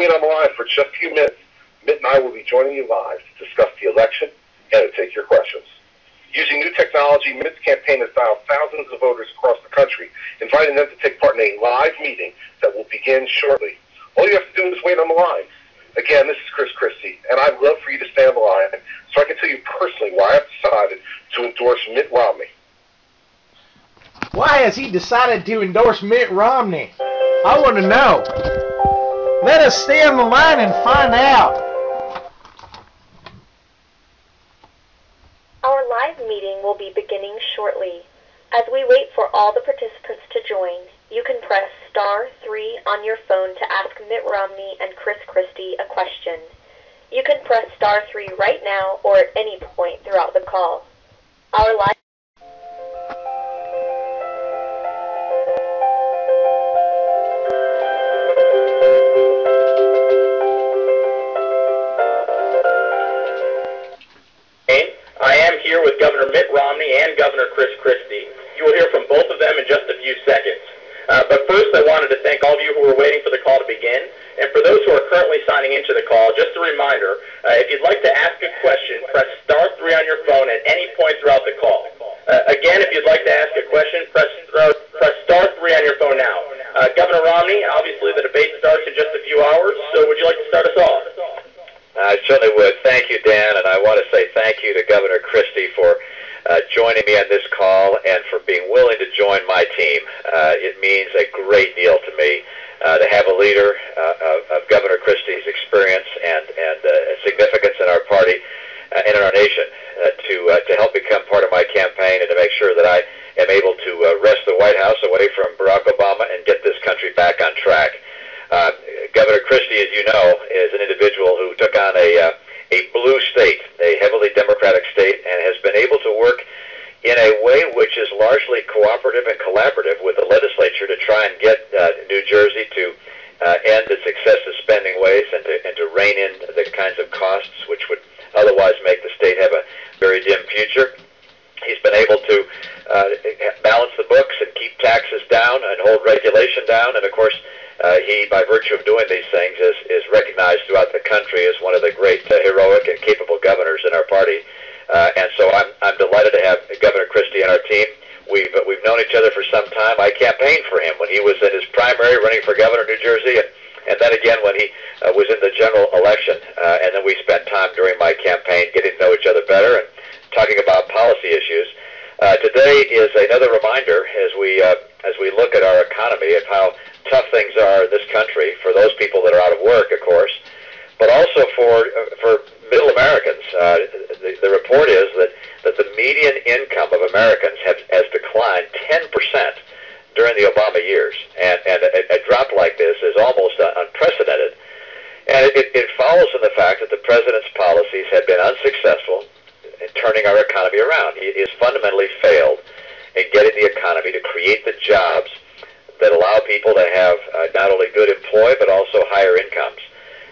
wait on the line for just a few minutes, Mitt and I will be joining you live to discuss the election and to take your questions. Using new technology, Mitt's campaign has dialed thousands of voters across the country, inviting them to take part in a live meeting that will begin shortly. All you have to do is wait on the line. Again, this is Chris Christie, and I'd love for you to stay on the line so I can tell you personally why I've decided to endorse Mitt Romney. Why has he decided to endorse Mitt Romney? I want to know. Let us stay on the line and find out. Our live meeting will be beginning shortly. As we wait for all the participants to join, you can press *3 on your phone to ask Mitt Romney and Chris Christie a question. You can press *3 right now or at any point throughout the call. Our live I am here with Governor Mitt Romney and Governor Chris Christie. You will hear from both of them in just a few seconds. But first, I wanted to thank all of you who were waiting for the call to begin. And for those who are currently signing into the call, just a reminder, if you'd like to ask a question, press *3 on your phone at any point throughout the call. Again, if you'd like to ask a question, press *3 on your phone now. Governor Romney, obviously the debate starts in just a few hours, so would you like to start us off? I certainly would. Thank you, Dan, and I want to say thank you to Governor Christie for joining me on this call and for being willing to join my team. It means a great deal to me to have a leader of Governor Christie's experience and significance in our party and in our nation to help become part of my campaign and to make sure that I am able to wrest the White House away from Barack Obama and get this country back on track. Governor Christie, as you know, is an individual who took on a blue state, a heavily Democratic state, and has been able to work in a way which is largely cooperative and collaborative with the legislature to try and get New Jersey to end its excessive spending ways and to rein in the kinds of costs which would otherwise make the state have a very dim future. He's been able to balance the books and keep taxes down and hold regulation down, and of course, he, by virtue of doing these things, is recognized throughout the country as one of the great heroic and capable governors in our party. And so I'm delighted to have Governor Christie on our team. We've known each other for some time. I campaigned for him when he was in his primary running for governor of New Jersey, and then again when he was in the general election. And then we spent time during my campaign getting to know each other better and talking about policy issues. Today is another reminder as we look at our economy of how tough things are in this country for those people that are out of work, of course, but also for middle Americans. The report is that the median income of Americans has declined 10% during the Obama years, and a drop like this is almost unprecedented. And it follows from the fact that the president's policies have been unsuccessful in turning our economy around. He has fundamentally failed in getting the economy to create the jobs that allow people to have not only good employ but also higher incomes.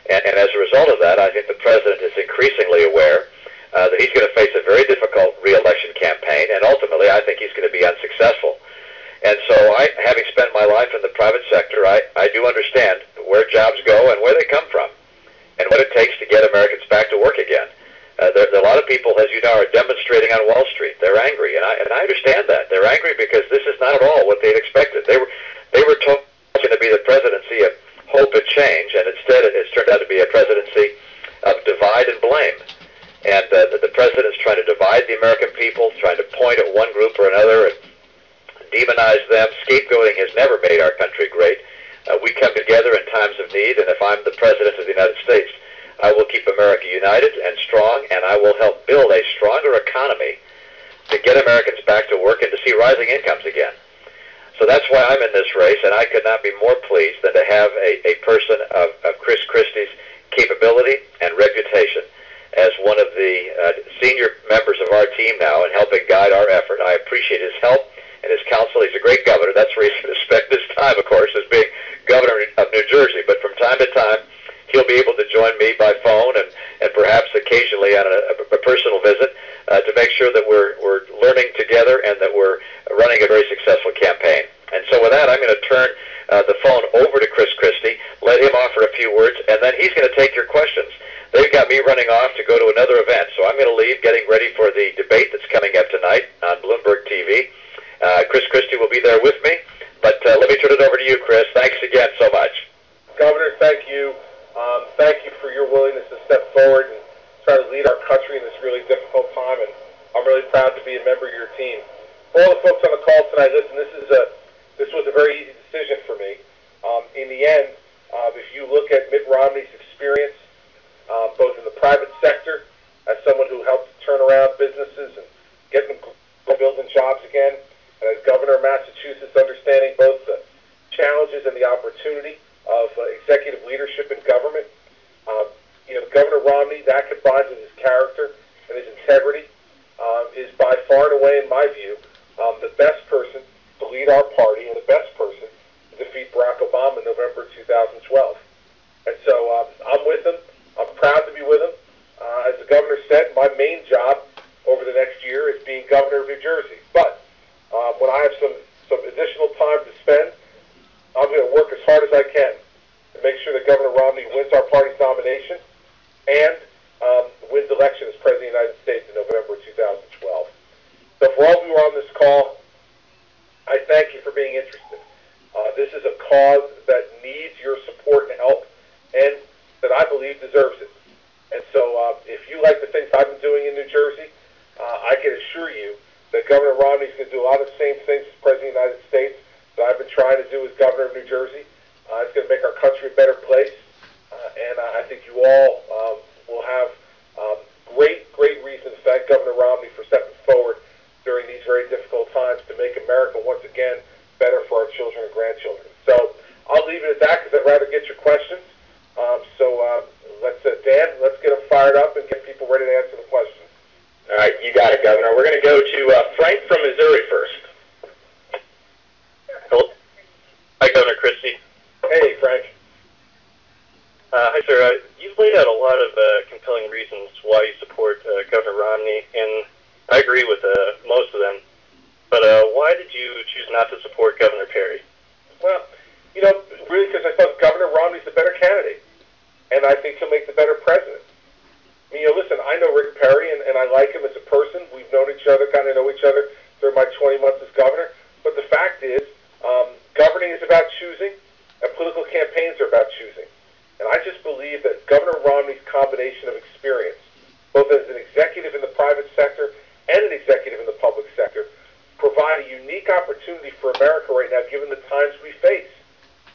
And as a result of that, I think the president is increasingly aware that he's going to face a very difficult re-election campaign, and ultimately I think he's going to be unsuccessful. And so having spent my life in the private sector, I do understand where jobs go and where they come from and what it takes to get Americans back to work again. There are a lot of people, as you know, are demonstrating on Wall Street. They're angry, and I understand that. They're angry because this is not at all what they'd expected. They were told it's going to be the presidency of hope and change, and instead it's turned out to be a presidency of divide and blame. And the president's trying to divide the American people, trying to point at one group or another and demonize them. Scapegoating has never made our country great. We come together in times of need, and if I'm the president of the United States, I will keep America united and strong, and I will help build a stronger economy to get Americans back to work and to see rising incomes again. So that's why I'm in this race, and I could not be more pleased than to have a person of Chris Christie's capability and reputation as one of the senior members of our team now and helping guide our effort. I appreciate his help and his counsel. He's a great governor. That's where he's going to spend his time, of course, as being governor of New Jersey. But from time to time, he'll be able to join me by phone and perhaps occasionally on a personal visit to make sure that we're learning together and that we're running a very successful campaign. And so with that, I'm going to turn the phone over to Chris Christie. let him offer a few words, and then he's going to take your questions. They've got me running off to go to another event, so I'm going to leave, getting ready for the debate that's coming up tonight on Bloomberg TV. Chris Christie will be there with me, but let me turn it over to you, Chris. Thanks again so much. Governor, thank you. Thank you for your willingness to step forward and try to lead our country in this really difficult time, and I'm really proud to be a member of your team. For all the folks on the call tonight, listen, this was a very easy decision for me. In the end, if you look at Mitt Romney's experience, both in the private sector, as someone who helped turn around businesses and get them building jobs again, and as governor of Massachusetts, understanding both the challenges and the opportunity of executive leadership in government, Governor Romney, that combined with his character and his integrity, is by far and away, in my view, the best person to lead our party and the best person to defeat Barack Obama in November 2012. And so I'm with him. I'm proud to be with him. As the governor said, my main job over the next year is being governor of New Jersey. But when I have some additional time to spend, I'm going to work as hard as I can to make sure that Governor Romney wins our party's nomination and wins election as President of the United States in November 2012. So for all of you who are on this call, I thank you for being interested. This is a cause that needs your support and help, and that I believe deserves it. And so if you like the things I've been doing in New Jersey, I can assure you that Governor Romney is going to do a lot of the same things as President of the United States that I've been trying to do as Governor of New Jersey. It's going to make our country a better place, and I think you all will have great reason to thank Governor Romney for stepping forward during these very difficult times to make America once again better for our children and grandchildren. So I'll leave it at that because I'd rather get your questions. Dan, let's get them fired up and get people ready to answer the questions. All right, you got it, Governor. We're going to go to Frank from Missouri first. Hello. Hi, Governor Christie. Hey, Frank. Hi, sir. You've laid out a lot of compelling reasons why you support Governor Romney, and I agree with most of them. But why did you choose not to support Governor Perry? Well, really because I thought Governor Romney's the better candidate, and I think he'll make the better president. I mean, listen, I know Rick Perry, and I like him as a person. We've known each other, gotten to know each other during my 20 months as governor. But the fact is, governing is about choosing, and political campaigns are about choosing. And I just believe that Governor Romney's combination of experience, both as an executive in the private sector and an executive in the public sector, provide a unique opportunity for America right now, given the times we face.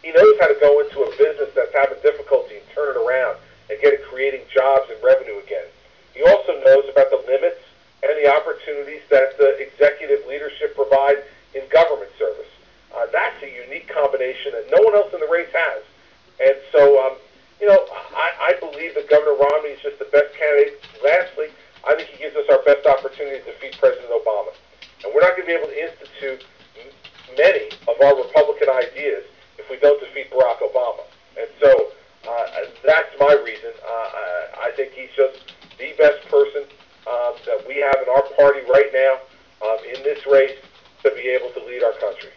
He knows how to go into a business that's having difficulty and turn it around and get it creating jobs and revenue again. He also knows about the limits and the opportunities that the executive leadership provide in government service. That's a unique combination that no one else in the race has. And so, I believe that Governor Romney is just the best candidate. Lastly, I think he gives us our best opportunity to defeat President Obama. And we're not going to be able to institute many of our Republican ideas if we don't defeat Barack Obama. And so that's my reason. I think he's just the best person that we have in our party right now in this race to be able to lead our country.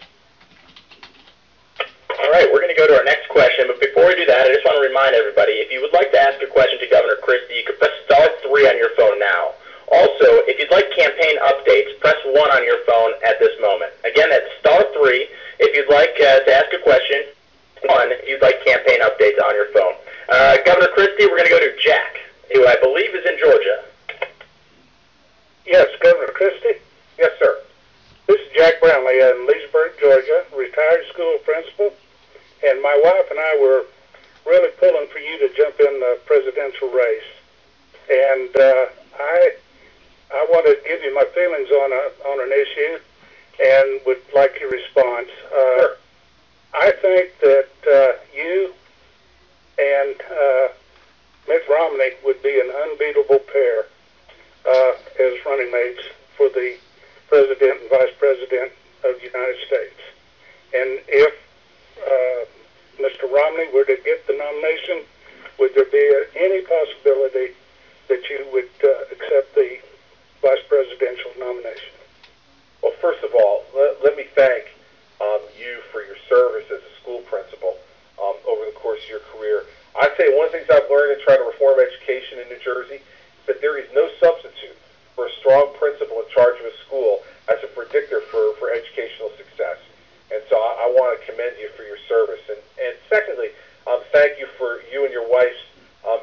All right, we're going to go to our next question, but before we do that, I just want to remind everybody, if you would like to ask a question to Governor Christie, you can press *3 on your phone now. Also, if you'd like campaign updates, press 1 on your phone at this moment. Again, that's *3 if you'd like to ask a question, 1 if you'd like campaign updates on your phone. Governor Christie, we're going to go to Jack, who I believe is in Georgia. Yes, Governor Christie? Yes, sir. This is Jack Brownlee in Leesburg, Georgia, retired school principal. And my wife and I were really pulling for you to jump in the presidential race. And I want to give you my feelings on an issue and would like your response. Sure. I think that you and Mitt Romney would be an unbeatable pair as running mates for the President and Vice President of the United States. And if Mr. Romney were to get the nomination, would there be any possibility that you would accept the vice presidential nomination? Well, first of all, let me thank you for your service as a school principal. over the course of your career. I'd say one of the things I've learned in trying to reform education in New Jersey is that there is no substitute for a strong principal in charge of a school as a predictor for educational success. And so I want to commend you for your service. And secondly, thank you for you and your wife's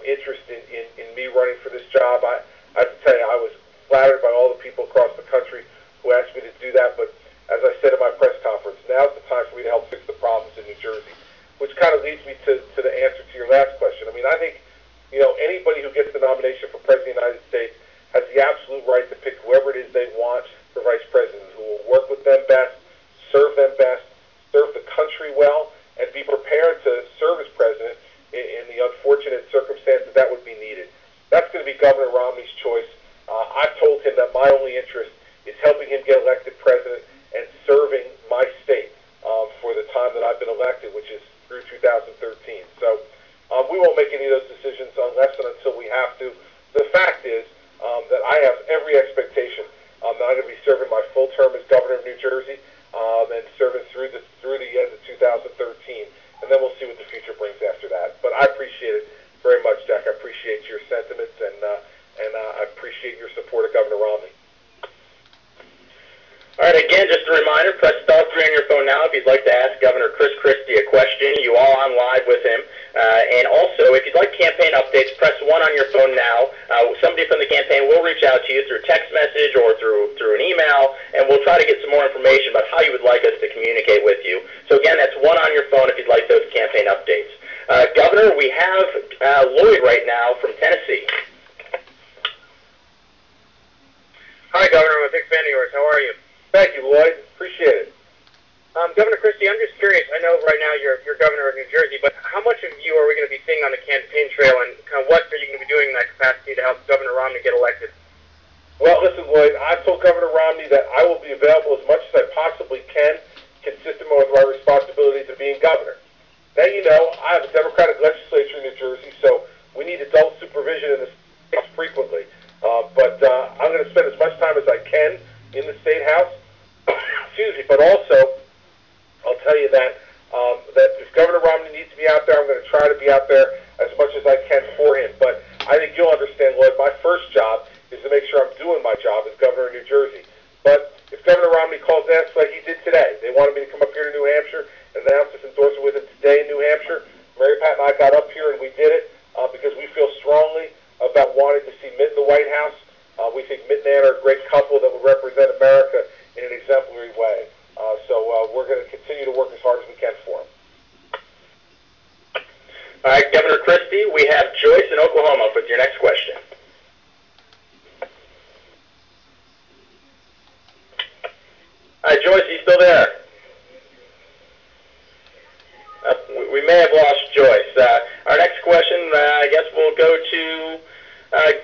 interest in me running for this job. I have to tell you, I was flattered by all the people across the country who asked me to do that. But as I said at my press conference, now's the time for me to help fix the problems in New Jersey, which kind of leads me to the answer to your last question. I mean, I think, anybody who gets the nomination for President of the United States has the absolute right to pick whoever it is they want for Vice President, who will work with them best, serve them best, serve the country well, and be prepared to serve as President in the unfortunate circumstance that would be needed. That's going to be Governor Romney's choice. I've told him that my only interest is helping him get elected President and serving my state for the time that I've been elected, which is through 2013. So we won't make any of those decisions unless and until we have to. The fact is that I have every expectation that I'm going to be serving my full term as Governor of New Jersey and serving through the end of 2013. And then we'll see what the future brings after that. But I appreciate it very much, Jack. I appreciate your sentiments, and I appreciate your support of Governor Romney. All right, again, just a reminder, press star 3 on your phone now if you'd like to ask Governor Chris Christie a question. You all on live with him. And also, if you'd like campaign updates, press 1 on your phone now. Somebody from the campaign will reach out to you through text message or through an email, and we'll try to get some more information about how you would like us to communicate with you. So again, that's 1 on your phone if you'd like those campaign updates. Governor, we have Lloyd right now from Tennessee. Hi, Governor. I'm a big fan of yours. How are you? Thank you, Lloyd. Appreciate it. Governor Christie, I'm just curious. I know right now you're governor of New Jersey, but how much of you are we going to be seeing on the campaign trail, and kind of what are you going to be doing in that capacity to help Governor Romney get elected? Well, listen, Lloyd, I've told Governor Romney that I will be available as much as I possibly can, consistent with my responsibilities of being governor. Now, I have a Democratic legislature in New Jersey, so we need adult supervision in the state frequently. But I'm going to spend as much time as I can in the State House. Excuse me, but also, I'll tell you that if Governor Romney needs to be out there, I'm going to try to be out there as much as I can for him. But I think you'll understand, Lloyd, my first job is to make sure I'm doing my job as Governor of New Jersey. But if Governor Romney calls us like he did today, they wanted me to come up here to New Hampshire and announce this endorsement with him today in New Hampshire, Mary Pat and I got up here and we did it because we feel strongly about wanting to see Mitt in the White House. We think Mitt and Ann are a great couple that would represent America in an exemplary way. So we're going to continue to work as hard as we can for him. All right, Governor Christie, we have Joyce in Oklahoma with your next question. Hi, Joyce, are you still there? We may have lost Joyce. Our next question, I guess we'll go to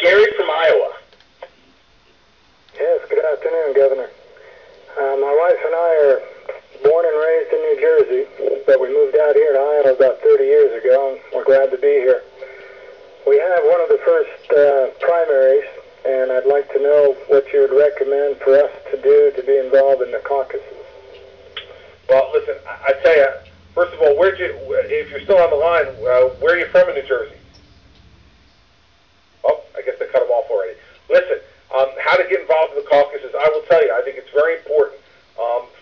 Gary from Iowa. Yes, good afternoon, Governor. My wife and I are born and raised in New Jersey, but we moved out here to Iowa about 30 years ago, and we're glad to be here. We have one of the first primaries, and I'd like to know what you would recommend for us to do to be involved in the caucuses. Well, listen, I tell you, first of all, if you're still on the line, where are you from in New Jersey? Oh, I guess they cut them off already. Listen, how to get involved in the caucuses, I will tell you, I think it's very important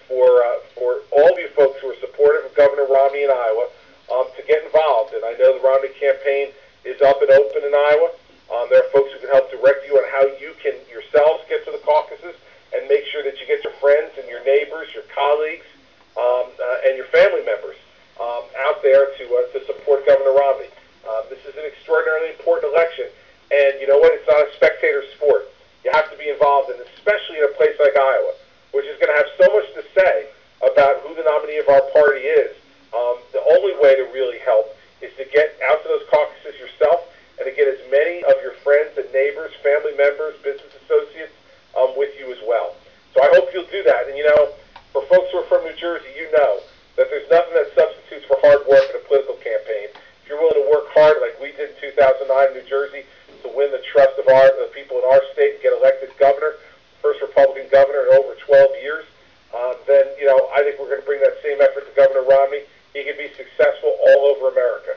for all of you folks who are supportive of Governor Romney in Iowa to get involved. And I know the Romney campaign is up and open in Iowa. There are folks who can help direct you on how you can yourselves get to the caucuses and make sure that you get your friends and your neighbors, your colleagues, and your family members out there to support Governor Romney. This is an extraordinarily important election, and you know what? It's not a spectator sport. You have to be involved, and especially in a place like Iowa, which is going to have so much to say about who the nominee of our party is. The only way to really help is to get out to those caucuses yourself and to get as many of your friends and neighbors, family members, business associates with you as well. So I hope you'll do that. And, for folks who are from New Jersey, you know that there's nothing that substitutes for hard work in a political campaign. If you're willing to work hard like we did in 2009 in New Jersey to win the trust of the people in our state and get elected governor, first Republican governor in over 12 years, then, I think we're going to bring that same effort to Governor Romney. He can be successful all over America.